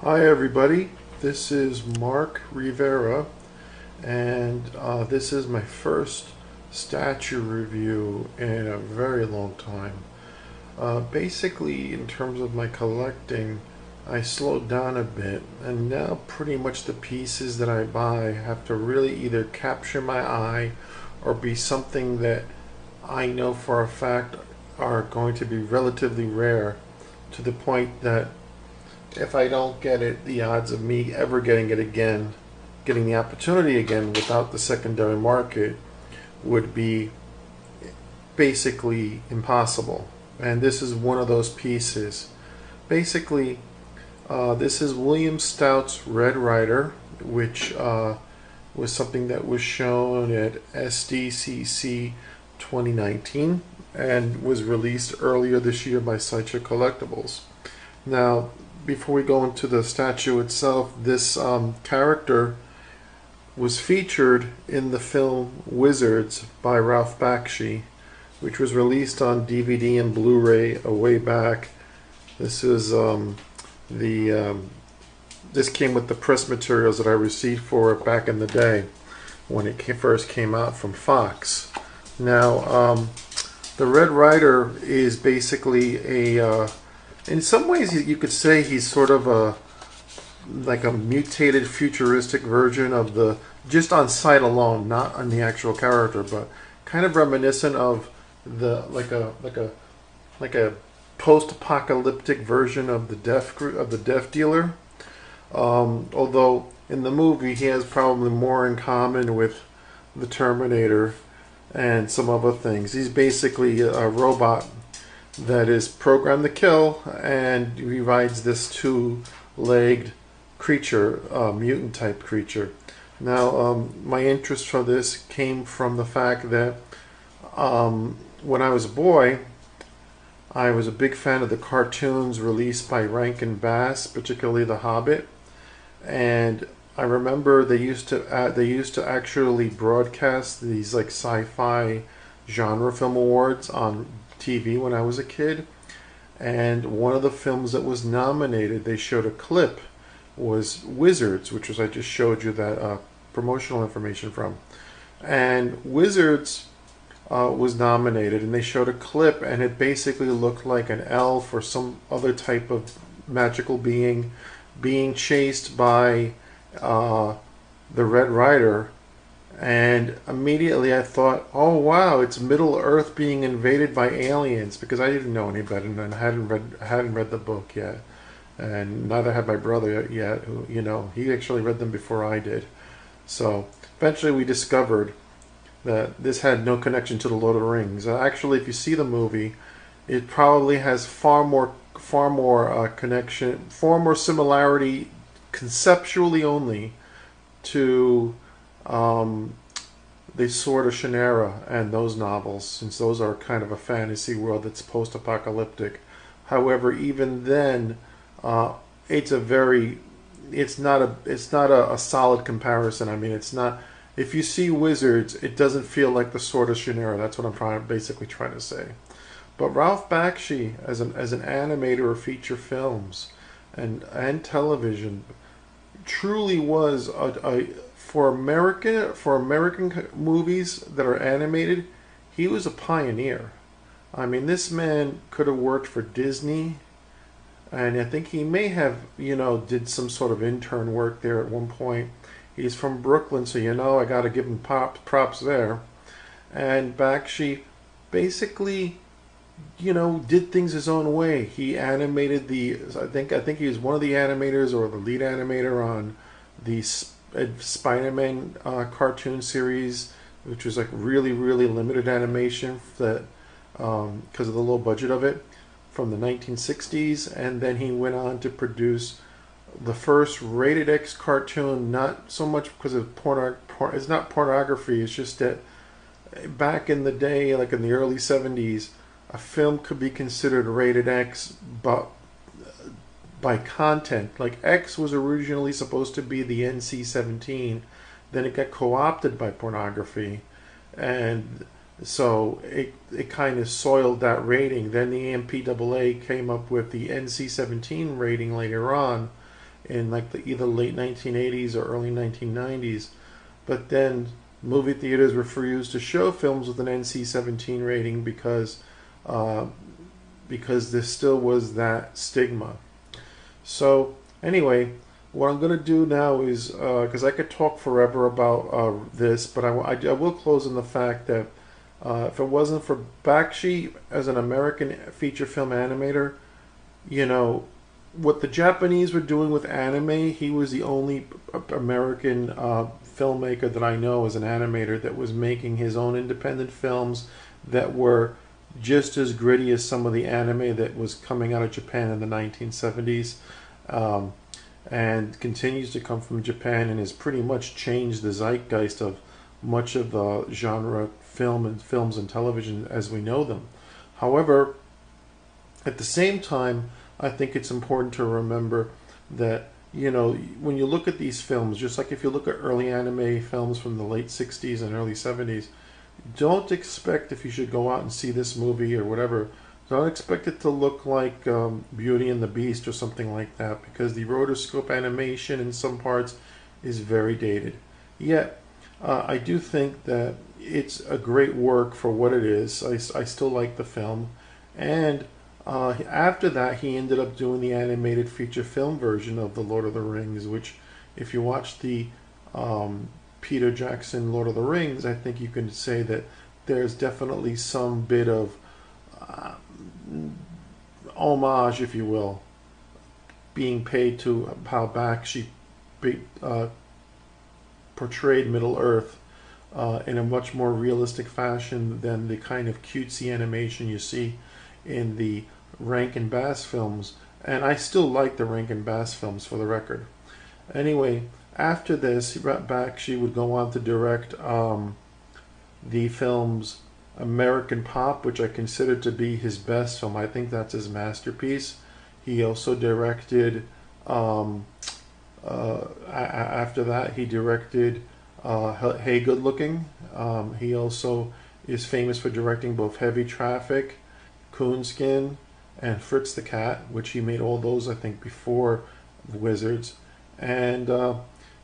Hi everybody, this is Mark Rivera, and this is my first statue review in a very long time. Basically, in terms of my collecting, I slowed down a bit, and now pretty much the pieces that I buy have to really either capture my eye or be something that I know for a fact are going to be relatively rare, to the point that if I don't get it, the odds of me ever getting it again, getting the opportunity again without the secondary market, would be basically impossible. And this is one of those pieces. Basically, this is William Stout's Red Rider, which was something that was shown at SDCC 2019 and was released earlier this year by Sideshow Collectibles. Now, before we go into the statue itself, this character was featured in the film Wizards by Ralph Bakshi, which was released on DVD and Blu-ray a way back. This is this came with the press materials that I received for it back in the day when it first came out from Fox. Now, the Red Rider is basically a in some ways, you could say he's sort of like a mutated, futuristic version of the, just on sight alone, not on the actual character, but kind of reminiscent of the like a post-apocalyptic version of the Death Dealer. Although in the movie he has probably more in common with the Terminator and some other things. He's basically a robot that is programmed to kill, and he rides this two-legged creature, mutant type creature. Now, my interest for this came from the fact that when I was a boy, I was a big fan of the cartoons released by Rankin Bass, particularly The Hobbit, and I remember they used to actually broadcast these like sci-fi genre film awards on TV when I was a kid, and one of the films that was nominated, they showed a clip, was Wizards, which was, I just showed you that promotional information from, and Wizards was nominated, and they showed a clip, and it basically looked like an elf or some other type of magical being chased by the Red Rider. And immediately I thought, oh wow, it's Middle Earth being invaded by aliens, because I didn't know any better, and I hadn't read the book yet, and neither had my brother yet. Who, he actually read them before I did. So eventually we discovered that this had no connection to the Lord of the Rings. Actually, if you see the movie, it probably has far more connection, far more similarity, conceptually only, to the Sword of Shannara and those novels, since those are kind of a fantasy world that's post-apocalyptic. However, even then, it's not a solid comparison. I mean, it's not. If you see Wizards, it doesn't feel like the Sword of Shannara. That's what I'm basically trying to say. But Ralph Bakshi, as an animator of feature films and television, truly was for American movies that are animated, he was a pioneer. I mean, this man could have worked for Disney, and I think he may have, did some sort of intern work there at one point. He's from Brooklyn, so I got to give him props there. And Bakshi basically, did things his own way. He animated I think he was one of the animators or the lead animator on the Spider-Man cartoon series, which was like really, really limited animation that because of the low budget of it, from the 1960s. And then he went on to produce the first rated X cartoon, not so much because of it's not pornography, it's just that back in the day, like in the early 70s, a film could be considered rated X, but by content. Like, X was originally supposed to be the NC-17, then it got co-opted by pornography, and so it kind of soiled that rating. Then the MPAA came up with the NC-17 rating later on, in like the either late 1980s or early 1990s, but then movie theaters refused to show films with an NC-17 rating because there still was that stigma. So anyway, what I'm going to do now is, because I could talk forever about this, but I will close on the fact that if it wasn't for Bakshi as an American feature film animator, you know, what the Japanese were doing with anime, he was the only American filmmaker that I know as an animator that was making his own independent films that were just as gritty as some of the anime that was coming out of Japan in the 1970s, and continues to come from Japan and has pretty much changed the zeitgeist of much of the genre films and television as we know them. However, at the same time, I think it's important to remember that, you know, when you look at these films, just like if you look at early anime films from the late 60s and early 70s, don't expect, if you should go out and see this movie or whatever, don't expect it to look like Beauty and the Beast or something like that, because the rotoscope animation in some parts is very dated. Yet, I do think that it's a great work for what it is. I still like the film. And after that, he ended up doing the animated feature film version of The Lord of the Rings, which, if you watch the Peter Jackson Lord of the Rings, I think you can say that there's definitely some bit of homage, if you will, being paid to how Bakshi portrayed Middle Earth in a much more realistic fashion than the kind of cutesy animation you see in the Rankin Bass films. And I still like the Rankin Bass films, for the record. Anyway, after this, Bakshi would go on to direct the films American Pop, which I consider to be his best film. I think that's his masterpiece. He also directed, after that, he directed Hey Good Looking. He also is famous for directing both Heavy Traffic, Coonskin, and Fritz the Cat, which he made all those, I think, before Wizards. And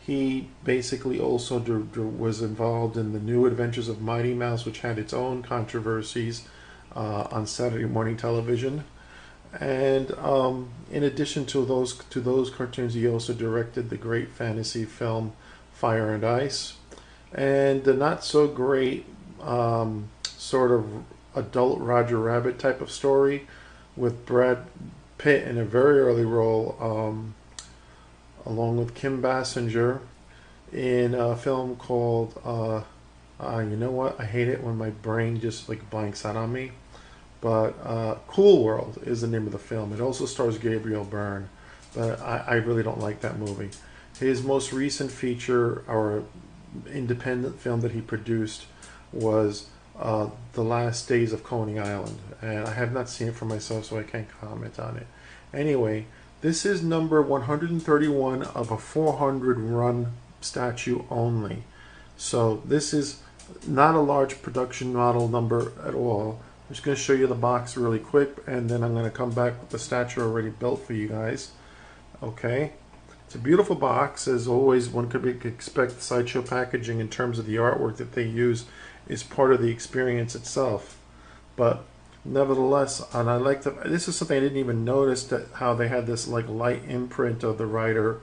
he basically also was involved in the New Adventures of Mighty Mouse, which had its own controversies on Saturday morning television. And in addition to those cartoons, he also directed the great fantasy film Fire and Ice, and the not so great sort of adult Roger Rabbit type of story with Brad Pitt in a very early role, along with Kim Basinger, in a film called you know what, I hate it when my brain just like blanks out on me, but Cool World is the name of the film. It also stars Gabriel Byrne, but I really don't like that movie. His most recent feature or independent film that he produced was The Last Days of Coney Island, and I have not seen it for myself, so I can't comment on it. Anyway, this is number 131 of a 400 run statue only. So this is not a large production model number at all. I'm just going to show you the box really quick, and then I'm going to come back with the statue already built for you guys. Okay. It's a beautiful box. As always, one could expect Sideshow packaging in terms of the artwork that they use is part of the experience itself. But nevertheless, and I like this is something I didn't even notice, that how they had this like light imprint of the writer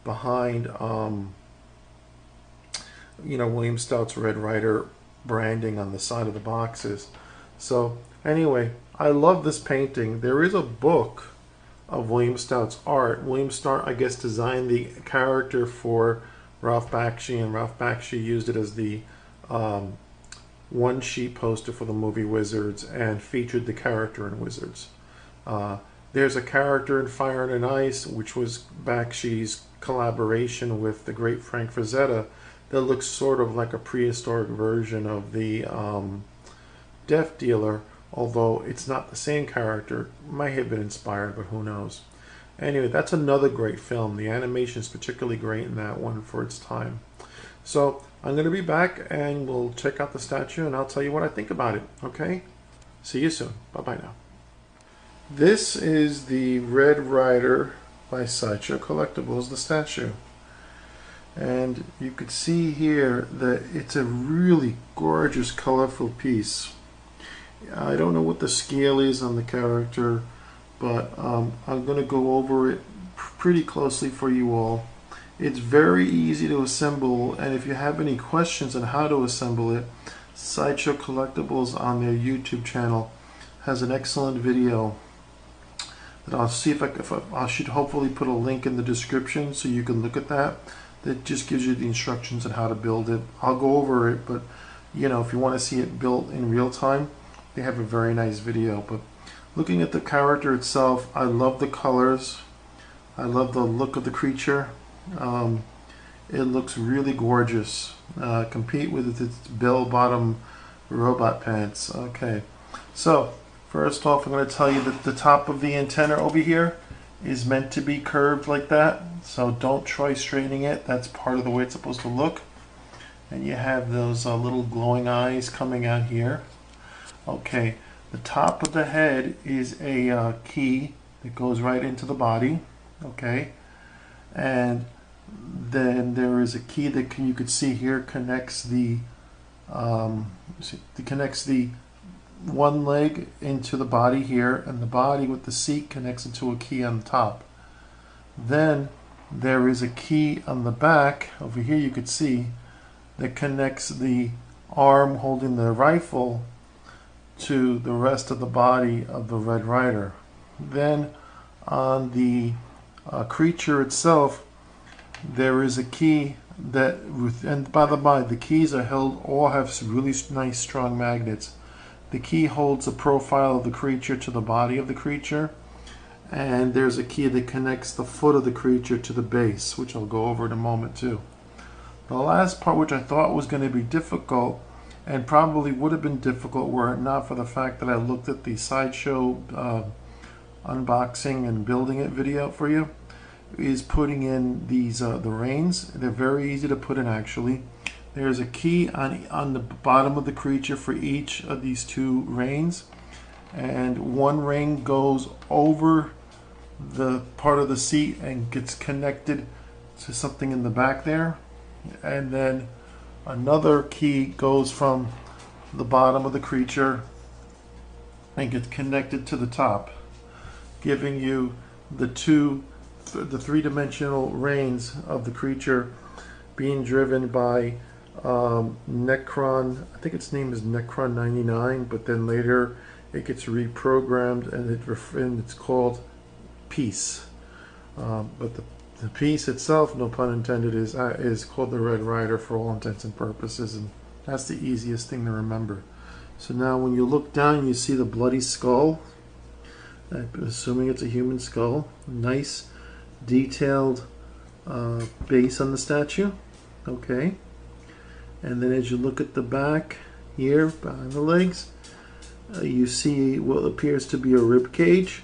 behind you know, William Stout's Red Ryder branding on the side of the boxes. So anyway, I love this painting. There is a book of William Stout's art. William Stout, I guess, designed the character for Ralph Bakshi, and Ralph Bakshi used it as the one-sheet poster for the movie Wizards and featured the character in Wizards. There's a character in Fire and Ice, which was Bakshi's collaboration with the great Frank Frazetta, that looks sort of like a prehistoric version of the Death Dealer, although it's not the same character. Might have been inspired, but who knows. Anyway, that's another great film. The animation is particularly great in that one for its time. So I'm going to be back and we'll check out the statue and I'll tell you what I think about it. Okay? See you soon. Bye-bye now. This is the Red Ryder by Sideshow Collectibles, the statue. And you could see here that it's a really gorgeous, colorful piece. I don't know what the scale is on the character, but I'm going to go over it pretty closely for you all. It's very easy to assemble, and if you have any questions on how to assemble it, Sideshow Collectibles on their YouTube channel has an excellent video that I'll see if I should hopefully put a link in the description so you can look at that. That just gives you the instructions on how to build it. I'll go over it, but you know, if you want to see it built in real time, they have a very nice video. But looking at the character itself, I love the colors. I love the look of the creature. It looks really gorgeous. Compete with its bell-bottom robot pants. Okay, so first off, I'm going to tell you that the top of the antenna over here is meant to be curved like that, so don't try straightening it. That's part of the way it's supposed to look. And you have those little glowing eyes coming out here. Okay, the top of the head is a key that goes right into the body. Okay, and then there is a key that you could see here connects the one leg into the body here, and the body with the seat connects into a key on the top. Then there is a key on the back over here, you could see, that connects the arm holding the rifle to the rest of the body of the Red Rider. Then on the creature itself, there is a key that, and by the by, the keys are held, all have really nice strong magnets. The key holds a profile of the creature to the body of the creature, and there's a key that connects the foot of the creature to the base, which I'll go over in a moment too. The last part, which I thought was going to be difficult, and probably would have been difficult were it not for the fact that I looked at the Sideshow unboxing and building it video for you, is putting in these the reins. They're very easy to put in actually. There's a key on the bottom of the creature for each of these two reins, and one ring goes over the part of the seat and gets connected to something in the back there, and then another key goes from the bottom of the creature and gets connected to the top, giving you the three-dimensional reins of the creature being driven by Necron. I think its name is Necron 99, but then later it gets reprogrammed and it's called Peace. But the piece itself, no pun intended, is called the Red Rider for all intents and purposes, and that's the easiest thing to remember. So now when you look down, you see the bloody skull. I'm assuming it's a human skull. Nice detailed base on the statue. Okay, and then as you look at the back here behind the legs, you see what appears to be a rib cage.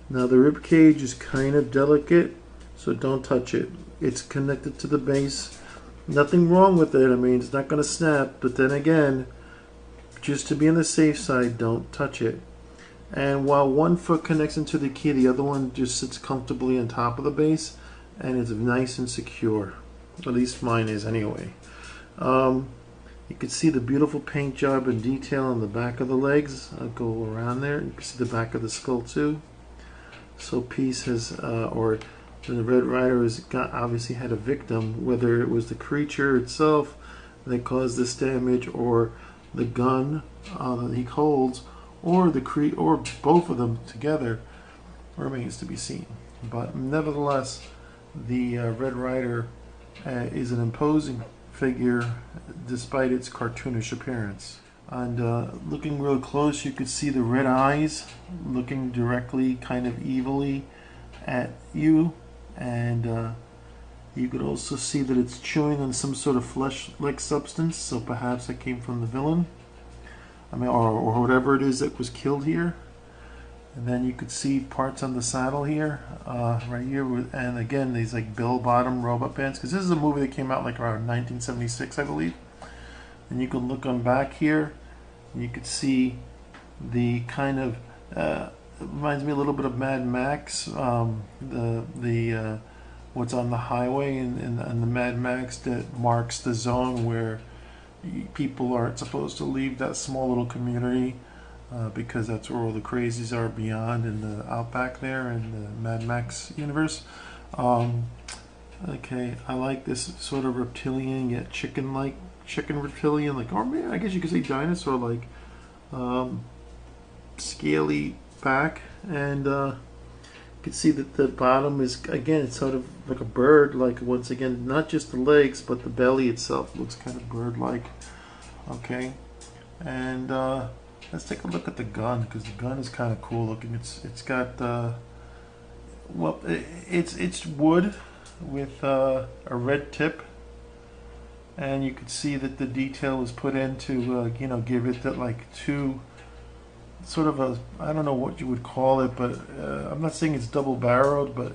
Now the rib cage is kind of delicate, so don't touch it. It's connected to the base. Nothing wrong with it. I mean, it's not going to snap, but then again, just to be on the safe side, don't touch it. And while one foot connects into the key, the other one just sits comfortably on top of the base, and it's nice and secure. At least mine is anyway. You can see the beautiful paint job and detail on the back of the legs. I'll go around there. You can see the back of the skull too. So Peace has, or the Red Rider has obviously had a victim, whether it was the creature itself that caused this damage, or the gun that he holds, or or both of them together, remains to be seen. But nevertheless, the Red Rider is an imposing figure despite its cartoonish appearance. And looking real close, you could see the red eyes looking directly, kind of evilly at you, and you could also see that it's chewing on some sort of flesh-like substance, so perhaps that came from the villain. I mean, or whatever it is that was killed here. And then you could see parts on the saddle here, right here, and again these like bell-bottom robot pants, because this is a movie that came out like around 1976, I believe. And you can look on back here, and you could see the kind of reminds me a little bit of Mad Max. The what's on the highway and the Mad Max that marks the zone where people aren't supposed to leave that small little community because that's where all the crazies are beyond in the outback there in the Mad Max universe. Okay, I like this sort of reptilian yet chicken-like, chicken reptilian, like, or maybe I guess you could say dinosaur-like, scaly back, and you can see that the bottom is, again, it's sort of like a bird, like, once again, not just the legs, but the belly itself looks kind of bird-like. Okay, and let's take a look at the gun, because the gun is kind of cool looking. It's got well, it's wood with a red tip, and you can see that the detail was put in to you know, give it that like two sort of a, I don't know what you would call it, but I'm not saying it's double barreled, but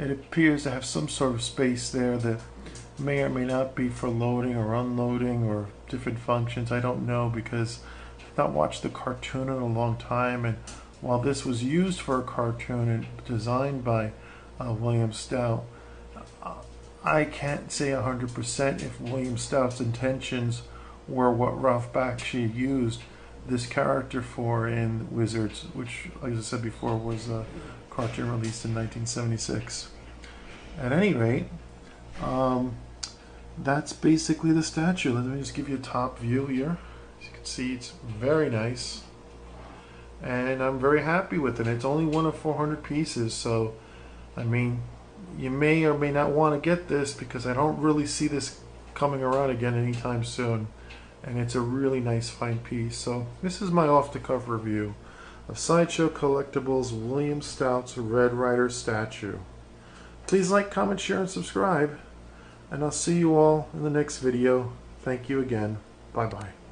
it appears to have some sort of space there that may or may not be for loading or unloading or different functions. I don't know, because I've not watched the cartoon in a long time, and while this was used for a cartoon and designed by Willam Stout, I can't say 100% if Willam Stout's intentions were what Ralph Bakshi used this character for in Wizards, which, like I said before, was a cartoon released in 1976. At any rate, that's basically the statue. Let me just give you a top view here. As you can see, it's very nice, and I'm very happy with it. It's only one of 400 pieces, so I mean, you may or may not want to get this, because I don't really see this coming around again anytime soon, and it's a really nice fine piece. So this is my off-the-cuff review of Sideshow Collectibles Willam Stout's Red Rider statue. Please like, comment, share, and subscribe, and I'll see you all in the next video. Thank you again. Bye-bye.